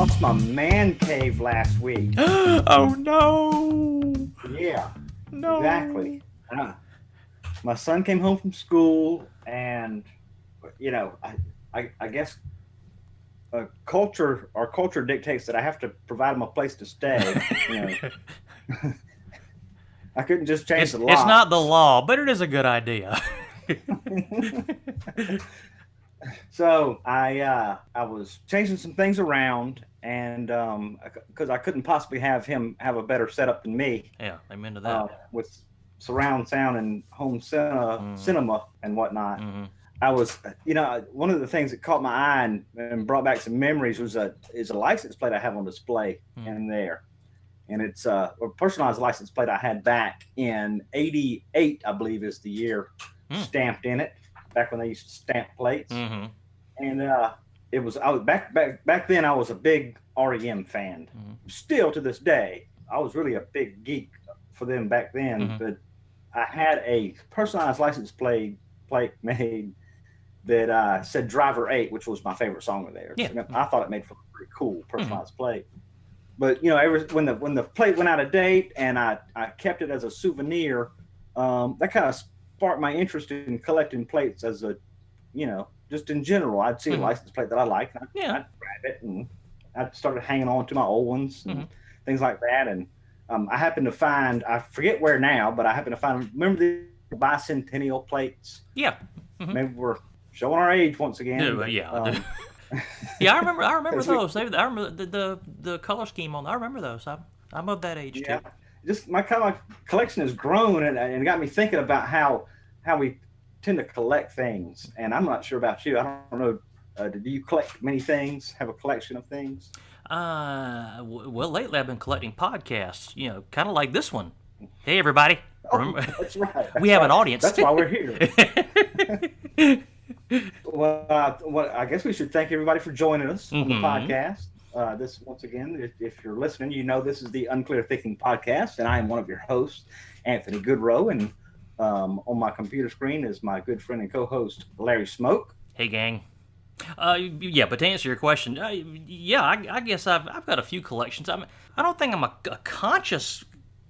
lost my man cave last week. Oh no! Yeah, No. exactly. My son came home from school, and I guess our culture dictates that I have to provide him a place to stay. I couldn't just change the locks. It's not the law, but it is a good idea. So I was changing some things around, and because I couldn't possibly have him have a better setup than me. Yeah, I'm into that. With surround sound and home cinema and whatnot. Mm-hmm. I was, one of the things that caught my eye and brought back some memories is a license plate I have on display in there. And it's a personalized license plate I had back in '88, I believe is the year, stamped in it, back when they used to stamp plates. Mm-hmm. And I was back then I was a big REM fan. Mm-hmm. Still to this day, I was really a big geek for them back then. But I had a personalized license plate made that said Driver 8, which was my favorite song of theirs. Yeah. I thought it made for a pretty cool personalized plate. But when the plate went out of date and I kept it as a souvenir, that kind of sparked my interest in collecting plates as just in general. I'd see a license plate that I liked, and I'd grab it, and I started hanging on to my old ones and things like that. And I happened to find, I forget where now, but I happened to find, remember the bicentennial plates? Yeah. Maybe we're showing our age once again. Yeah. Yeah, I remember those. I remember the color scheme on them. I remember those. I'm of that age too. Just my collection has grown and got me thinking about how we tend to collect things. And I'm not sure about you. I don't know. Do you collect many things? Have a collection of things? Well, lately I've been collecting podcasts. Kind of like this one. Hey, everybody. That's right. We have an audience. That's why we're here. Well, I guess we should thank everybody for joining us on the podcast. This, once again, if you're listening, this is the Unclear Thinking podcast, and I am one of your hosts, Anthony Goodrow, and on my computer screen is my good friend and co-host, Larry Smoke. Hey, gang. But to answer your question, I guess I've got a few collections. I don't think I'm a conscious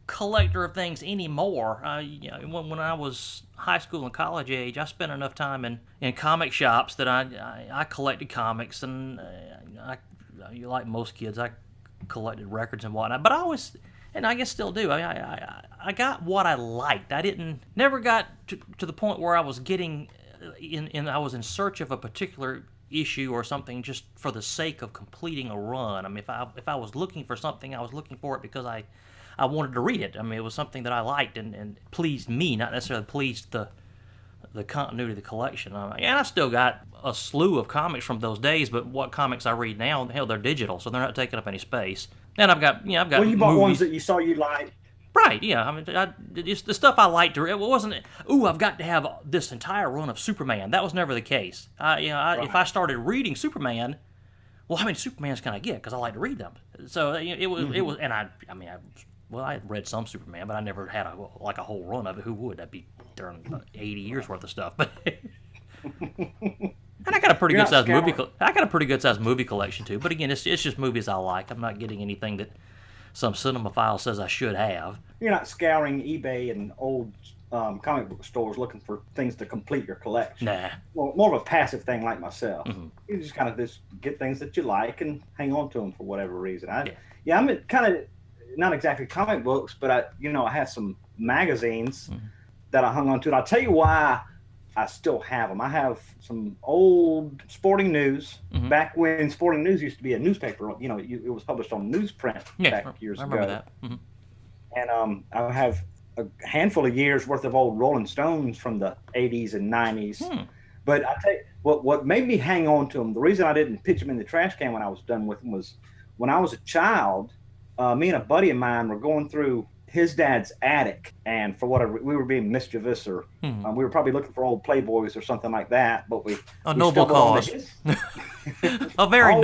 collector of things anymore. When I was high school and college age, I spent enough time in comic shops that I collected comics, and like most kids, I collected records and whatnot. But I always, and I guess still do, I got what I liked. I never got to the point where I was getting I was in search of a particular issue or something just for the sake of completing a run. I mean, if I was looking for something, I was looking for it because I wanted to read it. I mean, it was something that I liked and pleased me, not necessarily pleased the continuity of the collection. And I still got a slew of comics from those days, but what comics I read now, hell, they're digital, so they're not taking up any space. And I've got Well, you bought movies. Ones that you saw you liked. Right, yeah. I mean, it's the stuff I liked. It wasn't, I've got to have this entire run of Superman. That was never the case. Right. If I started reading Superman, well, how many Supermans can I get? Because I like to read them. So it was, and I had read some Superman, but I never had a whole run of it. Who would? That'd be during 80 years worth of stuff. But and I got a pretty good sized movie. I got a pretty good sized movie collection too. But again, it's just movies I like. I'm not getting anything that some cinemaphile says I should have. You're not scouring eBay and old comic book stores looking for things to complete your collection. Nah. More of a passive thing like myself. You just kind of just get things that you like and hang on to them for whatever reason. I'm kind of not exactly comic books, but I have some magazines that I hung on to. And I'll tell you why I still have them. I have some old Sporting News, back when Sporting News used to be a newspaper. It was published on newsprint back years ago. I remember that. And I have a handful of years worth of old Rolling Stones from the 80s and 90s. But I tell you, what made me hang on to them, the reason I didn't pitch them in the trash can when I was done with them was when I was a child, me and a buddy of mine were going through his dad's attic, and for whatever, we were being mischievous, or we were probably looking for old Playboys or something like that. But we noble cause, a very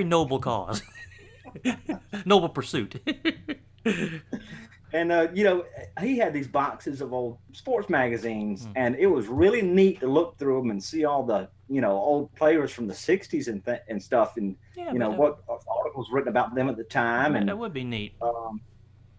noble cause, noble pursuit. And he had these boxes of old sports magazines, and it was really neat to look through them and see all the old players from the '60s and stuff, and Yeah, what articles written about them at the time, that would be neat.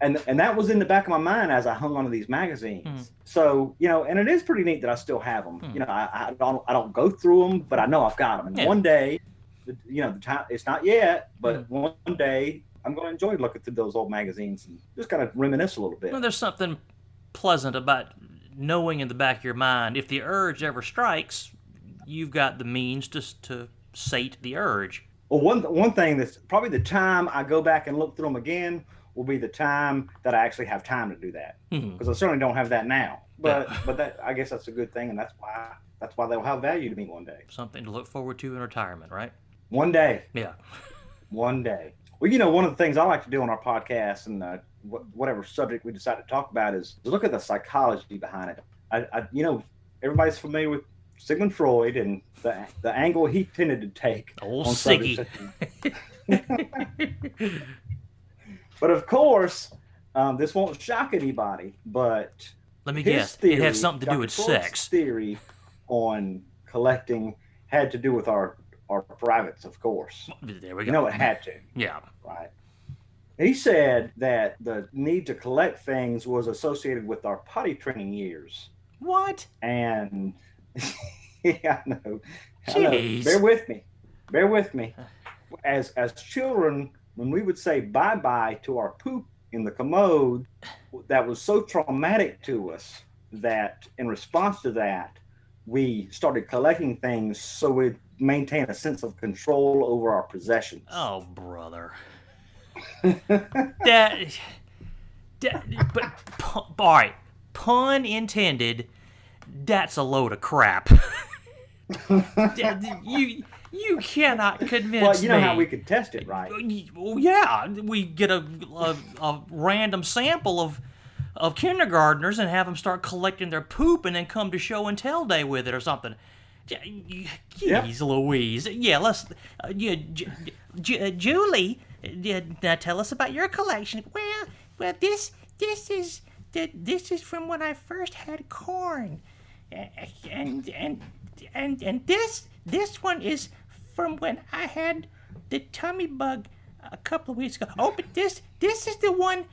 And that was in the back of my mind as I hung onto these magazines. So and it is pretty neat that I still have them. I don't go through them, but I know I've got them. And one day, the time, it's not yet, but one day I'm going to enjoy looking through those old magazines and just kind of reminisce a little bit. Well, there's something pleasant about knowing in the back of your mind, if the urge ever strikes, you've got the means to sate the urge. Well, one thing that's probably the time I go back and look through them again will be the time that I actually have time to do that, because I certainly don't have that now. But that, I guess that's a good thing, and that's why they'll have value to me one day. Something to look forward to in retirement, right? One day. Yeah. One day. Well, one of the things I like to do on our podcast, and whatever subject we decide to talk about, is look at the psychology behind it. Everybody's familiar with Sigmund Freud and the angle he tended to take. Old Siggy. But of course, this won't shock anybody, but let me guess, it had something to do with sex. Theory on collecting had to do with our privates, of course. There we go. It had to. Yeah. Right. He said that the need to collect things was associated with our potty training years. What? And yeah, I know. Jeez. Bear with me. As children, when we would say bye-bye to our poop in the commode, that was so traumatic to us that in response to that, we started collecting things so we'd maintain a sense of control over our possessions. Oh, brother. But all right, pun intended, that's a load of crap. You cannot convince me. Well, you know how we could test it, right? Well, yeah, we get a random sample of kindergartners and have them start collecting their poop and then come to show and tell day with it or something. Jeez Louise. Yeah, let's. Julie, now tell us about your collection. Well, this is from when I first had corn, and this one is from when I had the tummy bug a couple of weeks ago. Oh, but this is the one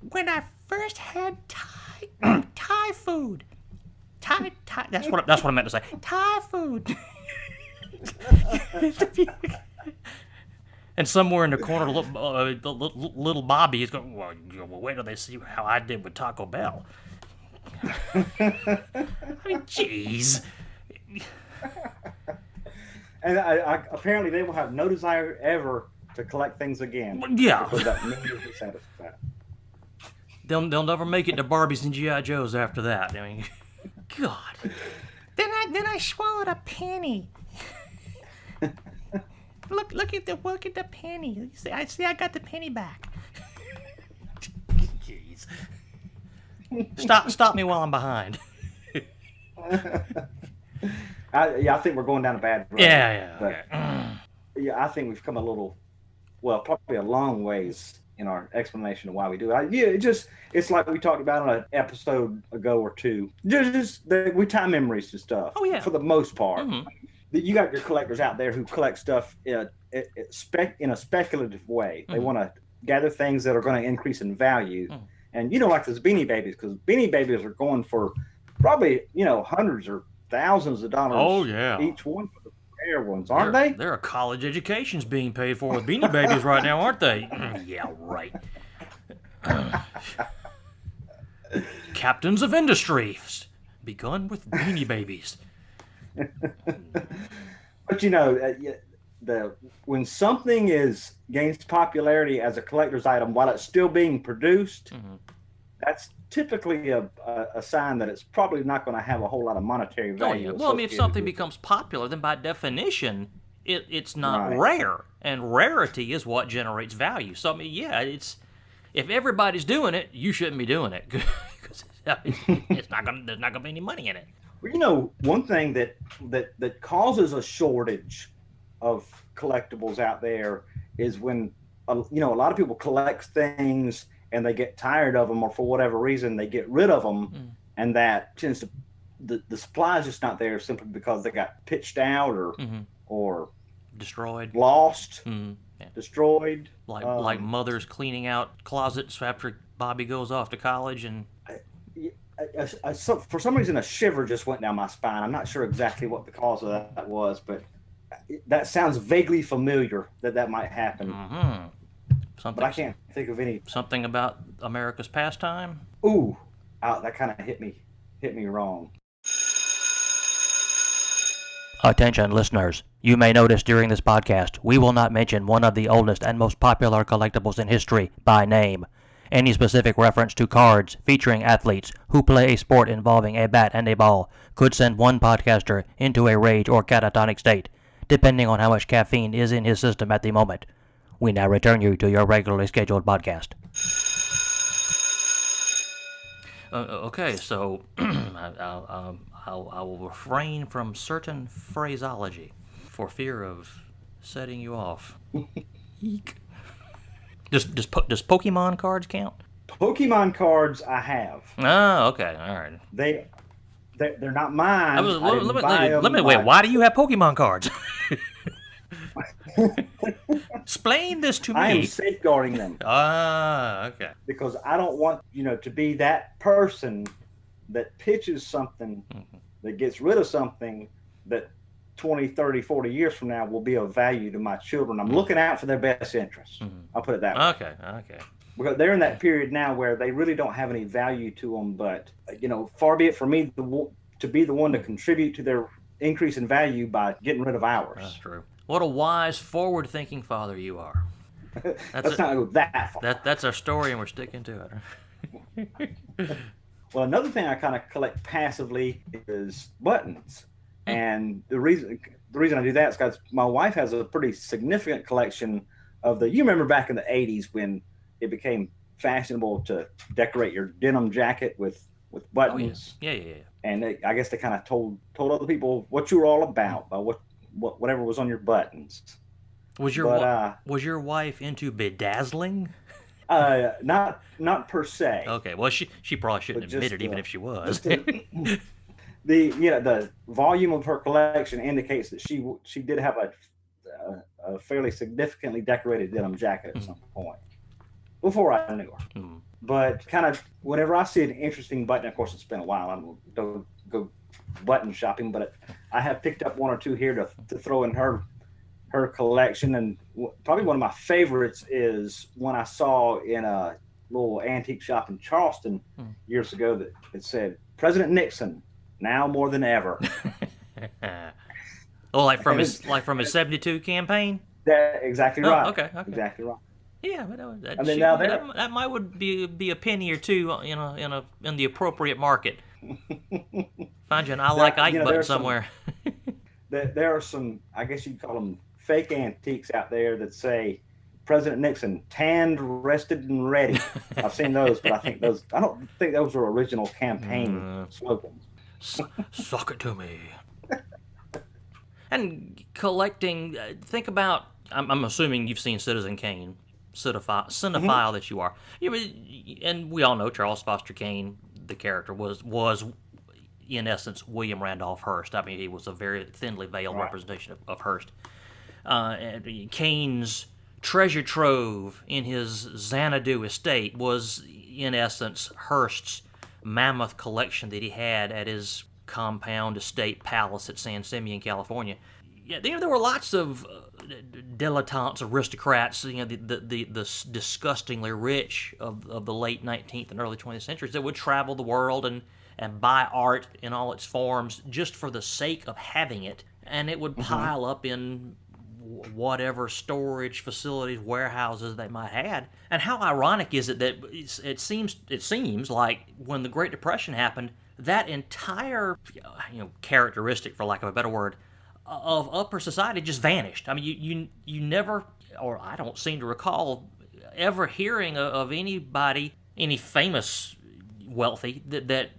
when I first had Thai food. Thai. That's what I meant to say. Thai food. And somewhere in the corner, little Bobby is going, well, wait till they see how I did with Taco Bell. I mean, jeez. And apparently they will have no desire ever to collect things again. Yeah. Because that immediately satisfies. They'll never make it to Barbies and G.I. Joes after that. I mean, God. Then I swallowed a penny. Look at the penny. I got the penny back. Jeez. Stop me while I'm behind. I think we're going down a bad road. Yeah. But, yeah, I think we've come probably a long ways in our explanation of why we do it. It's like we talked about on an episode ago or two. We tie memories to stuff. Oh, yeah. For the most part. Mm-hmm. You got your collectors out there who collect stuff in a speculative way. They want to gather things that are going to increase in value. And like those Beanie Babies, because Beanie Babies are going for probably hundreds or thousands of dollars. Oh, yeah. Each one for the rare ones, aren't they? There are college educations being paid for with Beanie Babies right now, aren't they? Yeah, right. Captains of industry begun with Beanie Babies. But when something gains popularity as a collector's item while it's still being produced, that's typically a sign that it's probably not going to have a whole lot of monetary value. Oh, yeah. Well, I mean, if something becomes popular, then by definition, it's not rare, and rarity is what generates value. So I mean, yeah, if everybody's doing it, you shouldn't be doing it because there's not gonna be any money in it. Well, one thing that causes a shortage of collectibles out there is when a lot of people collect things and they get tired of them, or for whatever reason they get rid of them, and that tends to the supply is just not there simply because they got pitched out or destroyed, lost, yeah. destroyed. Like mothers cleaning out closets after Bobby goes off to college, and for some reason a shiver just went down my spine. I'm not sure exactly what the cause of that was, but that sounds vaguely familiar that might happen. But I can't think of any. Something about America's pastime. Ooh, that kind of hit me wrong. Attention listeners, you may notice during this podcast we will not mention one of the oldest and most popular collectibles in history by name. Any specific reference to cards featuring athletes who play a sport involving a bat and a ball could send one podcaster into a rage or catatonic state, depending on how much caffeine is in his system at the moment. We now return you to your regularly scheduled podcast. Okay, so I will refrain from certain phraseology for fear of setting you off. Eek. Does Pokemon cards count? Pokemon cards I have. Oh, okay, all right. They're not mine. Let me wait. Why do you have Pokemon cards? Explain this to me. I am safeguarding them. Okay. Because I don't want, to be that person that pitches something that gets rid of something that 20, 30, 40 years from now will be of value to my children. I'm looking out for their best interests. I'll put it that way. Okay. Because they're in that period now where they really don't have any value to them, but, far be it for me to be the one to contribute to their increase in value by getting rid of ours. That's true. What a wise, forward-thinking father you are. Let's not go that far. That's our story, and we're sticking to it. Well, another thing I kind of collect passively is buttons. And the reason I do that is because my wife has a pretty significant collection of you remember back in the 80s when it became fashionable to decorate your denim jacket with buttons. Oh, yeah. And I guess they kind of told other people what you were all about by whatever was on your buttons. Was your wife into bedazzling? Not per se. Okay, well she probably shouldn't admit it, even if she was. The volume of her collection indicates that she did have a fairly significantly decorated denim jacket at some point before I knew her. But kind of whenever I see an interesting button, of course it's been a while, I don't go button shopping, but I have picked up one or two here to throw in her collection. And probably one of my favorites is one I saw in a little antique shop in Charleston years ago that it said President Nixon, now more than ever. Oh, like from his 72 campaign? Exactly right. Okay. Exactly right. Yeah, that might would be a penny or two in the appropriate market. Find you an I like Ike button somewhere. There are some, I guess you'd call them fake antiques out there that say President Nixon, tanned, rested, and ready. I've seen those, but I don't think those were original campaign slogans. Suck it to me. And collecting, think about, I'm assuming you've seen Citizen Kane, cinephile that you are. And we all know Charles Foster Kane, the character, was in essence William Randolph Hearst. I mean, he was a very thinly veiled representation of Hearst. And Kane's treasure trove in his Xanadu estate was, in essence, Hearst's mammoth collection that he had at his compound estate palace at San Simeon, California. Yeah, there were lots of dilettantes, aristocrats, the disgustingly rich of the late 19th and early 20th centuries that would travel the world and buy art in all its forms just for the sake of having it, and it would pile up in whatever storage facilities, warehouses they might have. And how ironic is it that it seems like when the Great Depression happened, that entire characteristic, for lack of a better word, of upper society just vanished. I mean, you never, or I don't seem to recall ever hearing of anybody, any famous wealthy that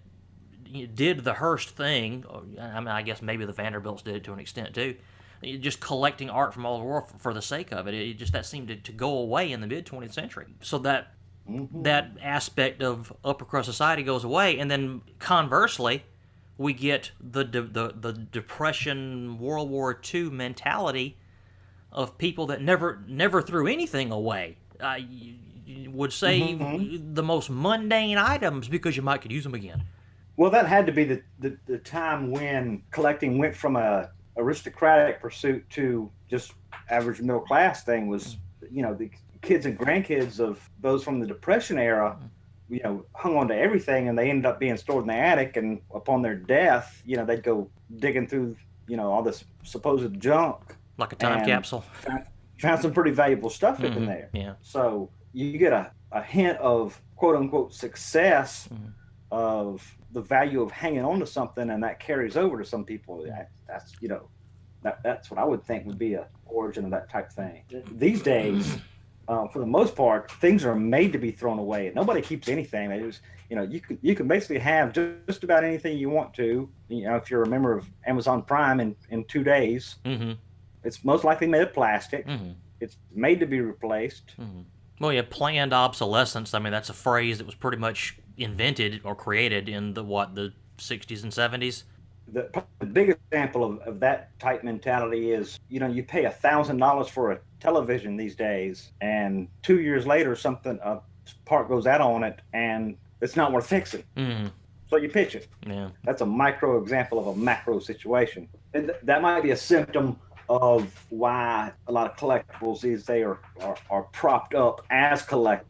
did the Hearst thing. I mean, I guess maybe the Vanderbilts did it to an extent too. Just collecting art from all over the world for the sake of it. That seemed to go away in the mid 20th century. So that that aspect of upper crust society goes away, and then conversely, we get the Depression, World War II mentality of people that never threw anything away. You would say the most mundane items because you might could use them again. Well, that had to be the time when collecting went from a aristocratic pursuit to just average middle class thing. Was, the kids and grandkids of those from the Depression era, hung on to everything, and they ended up being stored in the attic, and upon their death, they'd go digging through, all this supposed junk. Like a time capsule. Found some pretty valuable stuff in there. Yeah. So you get a hint of quote unquote success of the value of hanging on to something, and that carries over to some people. That's what I would think would be a origin of that type of thing. These days, for the most part, things are made to be thrown away, and nobody keeps anything. They just, you can basically have just about anything you want to. If you're a member of Amazon Prime in 2 days, it's most likely made of plastic. It's made to be replaced. Well, yeah, planned obsolescence. I mean, that's a phrase that was pretty much invented or created in the 60s and 70s. The biggest example of that type mentality is, you pay $1,000 for a television these days, and 2 years later, a part goes out on it, and it's not worth fixing. So you pitch it. Yeah, that's a micro example of a macro situation, and that might be a symptom of why a lot of collectibles these days are propped up as collectibles.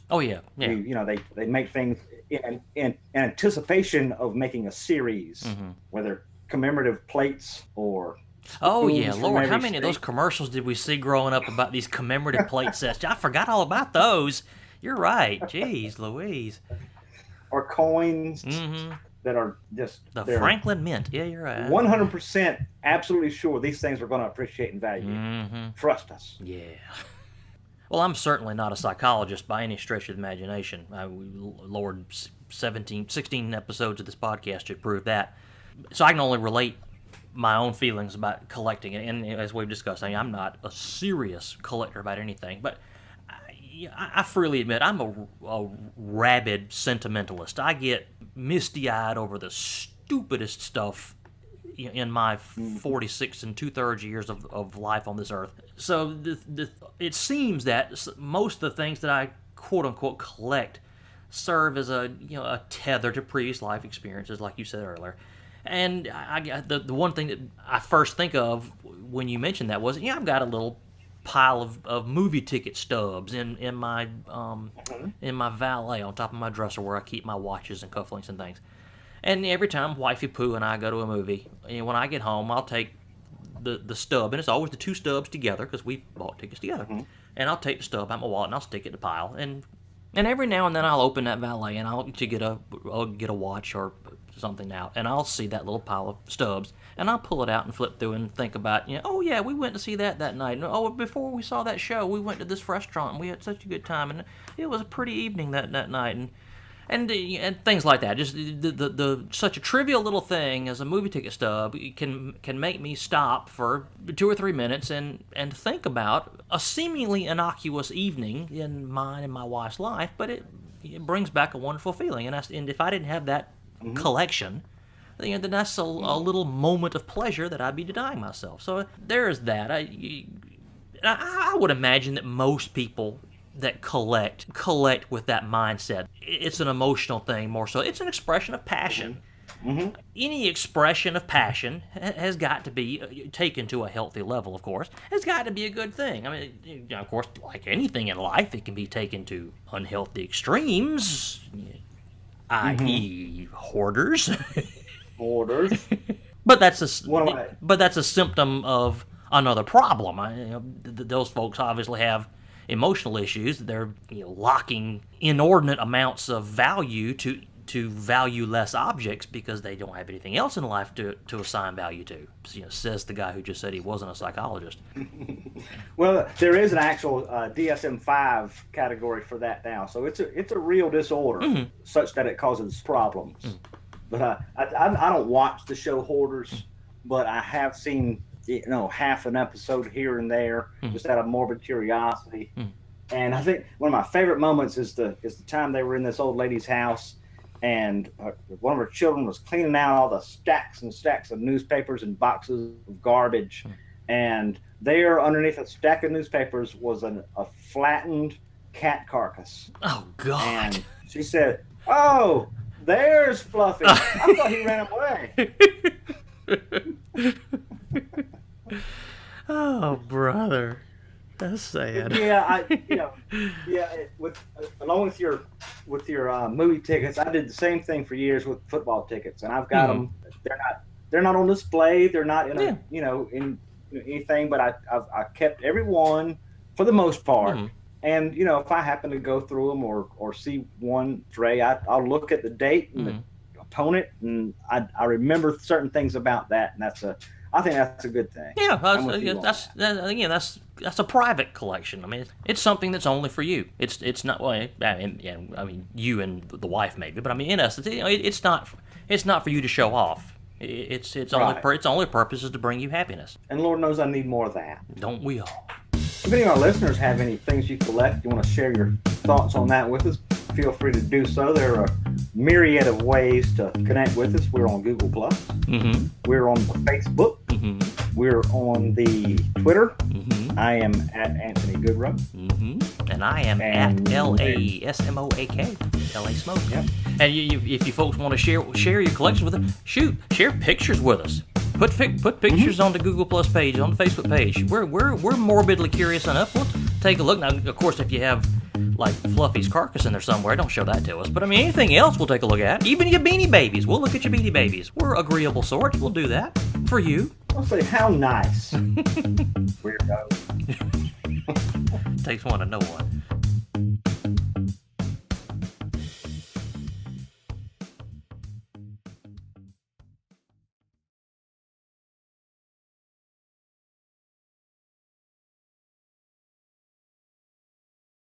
Oh yeah. They make things in anticipation of making a series, whether commemorative plates or. Oh yeah, Lord, how many of those commercials did we see growing up about these commemorative plate sets? I forgot all about those. You're right. Jeez Louise. Or coins that are just the Franklin Mint. Yeah, you're right. 100% absolutely sure these things are going to appreciate in value. Trust us. Yeah. Well, I'm certainly not a psychologist by any stretch of the imagination. We lowered 16 episodes of this podcast to prove that. So I can only relate my own feelings about collecting it. And as we've discussed, I'm not a serious collector about anything, but I freely admit I'm a rabid sentimentalist. I get misty-eyed over the stupidest stuff in my 46 and 2/3 years of life on this earth. So it seems that most of the things that I quote-unquote collect serve as a tether to previous life experiences, like you said earlier. And the one thing that I first think of when you mentioned that was, I've got a little pile of movie ticket stubs in my valet on top of my dresser where I keep my watches and cufflinks and things. And every time Wifey Pooh and I go to a movie, when I get home, I'll take the stub, and it's always the two stubs together because we bought tickets together. And I'll take the stub out of my wallet and I'll stick it in the pile. And every now and then I'll open that valet and I'll get a watch or something out, and I'll see that little pile of stubs, and I'll pull it out and flip through and think about, oh yeah, we went to see that night. And, oh, before we saw that show, we went to this restaurant and we had such a good time, and it was a pretty evening that night, and things like that. Just the such a trivial little thing as a movie ticket stub can make me stop for 2 or 3 minutes and think about a seemingly innocuous evening in mine and my wife's life, but it brings back a wonderful feeling. And if I didn't have that collection, then that's a little moment of pleasure that I'd be denying myself. So there is that. I would imagine that most people that collect with that mindset. It's an emotional thing more so. It's an expression of passion. Any expression of passion has got to be taken to a healthy level, of course. It's got to be a good thing. I mean, of course, like anything in life, it can be taken to unhealthy extremes, i.e. hoarders. But that's a symptom of another problem. Those folks obviously have emotional issues. They're locking inordinate amounts of value to value-less objects because they don't have anything else in life to assign value to. Says the guy who just said he wasn't a psychologist. Well, there is an actual DSM-5 category for that now, so it's a real disorder such that it causes problems. But I don't watch the show Hoarders, but I have seen half an episode here and there just out of morbid curiosity. And I think one of my favorite moments is the time they were in this old lady's house, and one of her children was cleaning out all the stacks and stacks of newspapers and boxes of garbage, and there underneath a stack of newspapers was a flattened cat carcass. Oh God! And she said, "Oh, there's Fluffy. I thought he ran away." Oh, brother. That's sad. Yeah, along with your movie tickets, I did the same thing for years with football tickets, and I've got them. They're not on display. They're not in a in anything, but I kept every one for the most part. And if I happen to go through them or see one stray, I'll look at the date and the opponent, and I remember certain things about that, and I think that's a good thing. Yeah, that's a private collection. I mean, it's something that's only for you. It's not. Well, I mean, you and the wife maybe, but I mean, in us, it's not for you to show off. Its only purpose is to bring you happiness. And Lord knows I need more of that. Don't we all? If any of our listeners have any things you collect, you want to share your thoughts on that with us, feel free to do so. There are a myriad of ways to connect with us. We're on Google+. We're on the Facebook. We're on the Twitter. I am at Anthony Goodrow. And I am at LASMOAK. LA Smoke. Yep. And if you folks want to share your collection with us, share pictures with us. Put pictures on the Google Plus page, on the Facebook page. We're morbidly curious enough. We'll take a look. Now, of course, if you have like Fluffy's carcass in there somewhere, don't show that to us. But I mean, anything else we'll take a look at. Even your Beanie Babies. We'll look at your Beanie Babies. We're agreeable sorts. We'll do that for you. I'll say, how nice. Weirdo. Takes one to know one.